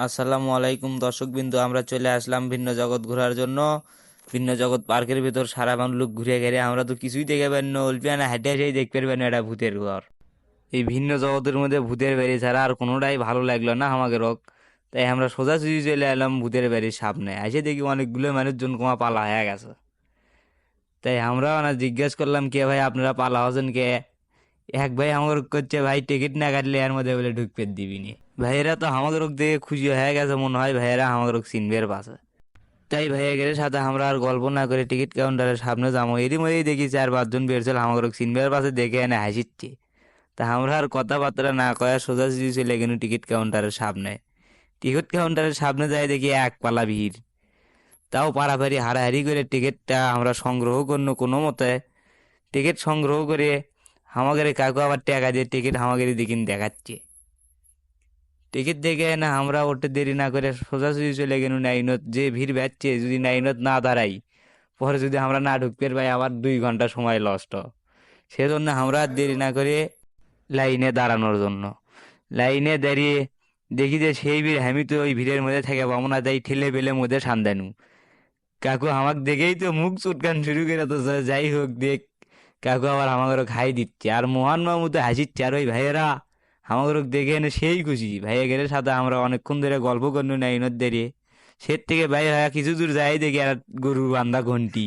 আসসালামু আলাইকুম দর্শকবৃন্দ, আমরা চলে আসলাম ভিন্ন জগৎ ঘোরার জন্য। ভিন্ন জগৎ পার্কের ভিতর সারা লোক ঘুরে ঘেরে আমরা তো কিছুই দেখে পারি না, অল্পিয়ানা হেঁটে হেঁটেই দেখতে পারবেন এটা ভূতের ঘর। এই ভিন্ন জগতের মধ্যে ভূতের বাড়ি ছাড়া আর কোনোটাই ভালো লাগলো না আমাকে রক। তাই আমরা সোজাসুজি চলে এলাম ভূতের বাড়ির সামনে, এসে দেখি অনেকগুলো মানুষজন কমা পালা হয়ে গেছে। তাই আমরা না জিজ্ঞেস করলাম, কে ভাই আপনারা পালা হচ্ছেন কে? এক ভাই আমাকে করছে, ভাই টিকিট না কাটলে এর মধ্যে বলে ঢুকতে দিবিনি। ভাইয়েরা তো আমাদের দেখে খুশি হয়ে গেছে, মনে হয় ভাইয়েরা আমাদের চিনবের পাশে। তাই ভাইয়ের সাথে আমরা আর গল্প না করে টিকিট কাউন্টারের সামনে যাবো। এরই মধ্যেই দেখি 4-5 জন বেরছিল আমাদের চিনবের পাশে, দেখে এনে হাসিচ্ছে। তা আমরা আর কথাবার্তা না কয়ে সোজাসুজি চলে গেল টিকিট কাউন্টারের সামনে। টিকিট কাউন্টারের সামনে যাই দেখি এক পালা ভিড়। তাও পাড়াপাড়ি হারাহারি করে টিকিটটা আমরা সংগ্রহ করলো কোনো মতে। টিকিট সংগ্রহ করে আমাদের কাকু আবার টাকা দিয়ে টিকিট আমাদের দিকে দেখাচ্ছে। টিকিট দেখে না আমরা ওটা দেরি না করে সোজাসুজি চলে গেল নাইনত। যে ভিড় বাড়ছে, যদি নাইনত না দাঁড়াই পরে যদি আমরা না ঢুকতে পাই আবার 2 ঘন্টা সময় লস্ট। সেজন্য আমরা আর দেরি না করে লাইনে দাঁড়ানোর জন্য লাইনে দাঁড়িয়ে দেখি যে সেই ভিড়, আমি তো ওই ভিড়ের মধ্যে থেকে পাবো না, তাই ঠেলে পেলে মধ্যে সান্দানু। কাকু আমাকে দেখেই তো মুখ চুটকান শুরু করে তো, যাই হোক দেখ। কাকু আবার আমাকে খাই দিচ্ছে আর মহান মামু তো হাসিচ্ছে। আর ওই ভাইয়েরা আমাকে দেখে এনে সেই খুশি। ভাইয়ের সাথে আমরা অনেকক্ষণ ধরে গল্প করলু না ইনত দাঁড়িয়ে। সে থেকে ভাই ভাইয়া কিছু দূর যাই দেখি আর গরু বান্ধা ঘন্টি।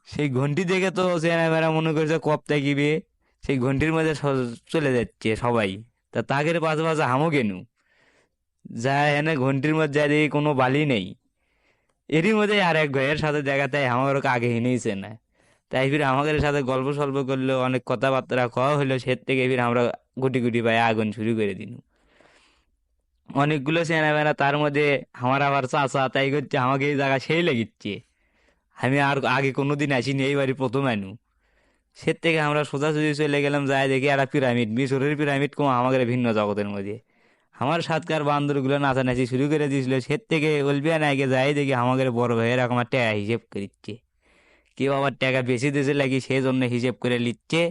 সেই ঘন্টি দেখে তো চেনাবেড়া মনে করছে কপ থাকিবে। সেই ঘন্টির মধ্যে চলে যাচ্ছে সবাই। তা তাগের পাশে পাশে হামও কেনু যায় এনে ঘন্টির মধ্যে যায় দেখি কোনো বালি নেই। এরই মধ্যে আর এক ভাইয়ের সাথে দেখা, তাই আমার ওকে আগে এনেইছে না। তাই ফির আমাদের সাথে গল্প সল্প করলো, অনেক কথাবার্তা কওয়া হলো। সে থেকে ফির আমরা গুটি গুটি পায়ে আগুন শুরু করে দিল। অনেকগুলো চেনা বেনা, তার মধ্যে আমার আবার চাচা, তাই করছে আমাকে এই জায়গা সেই লেগেছে। আমি আর আগে কোনোদিন আসিনি, এইবারই প্রথম আনু। সে থেকে আমরা সোজাসুজি চলে গেলাম, যাই দেখি একটা পিরামিড, মিশরের পিরামিড কম আমাদের ভিন্ন জগতের মধ্যে। আমার সাতকার বান্দরগুলো নাচানাচি শুরু করে দিয়েছিল। সে থেকে বলবি না আগে যাই দেখি আমাদের বড় ভাইয়ের আমার টাকা হিসেব করছে। কেউ আবার টাকা বেশি দিয়েছে লাগি, সেই জন্য হিসেব করে নিচ্ছে।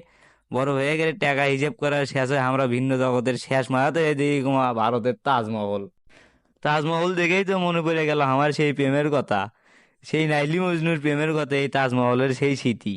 বড় হয়ে গেলে টাকা হিসেব করার শেষে আমরা ভিন্ন জগতের শেষ মাথাতে দেখি ভারতের তাজমহল। তাজমহল দেখেই তো মনে পড়ে গেল আমার সেই প্রেমের কথা, সেই নাইলি মজনুর প্রেমের কথা, এই তাজমহলের সেই স্মৃতি।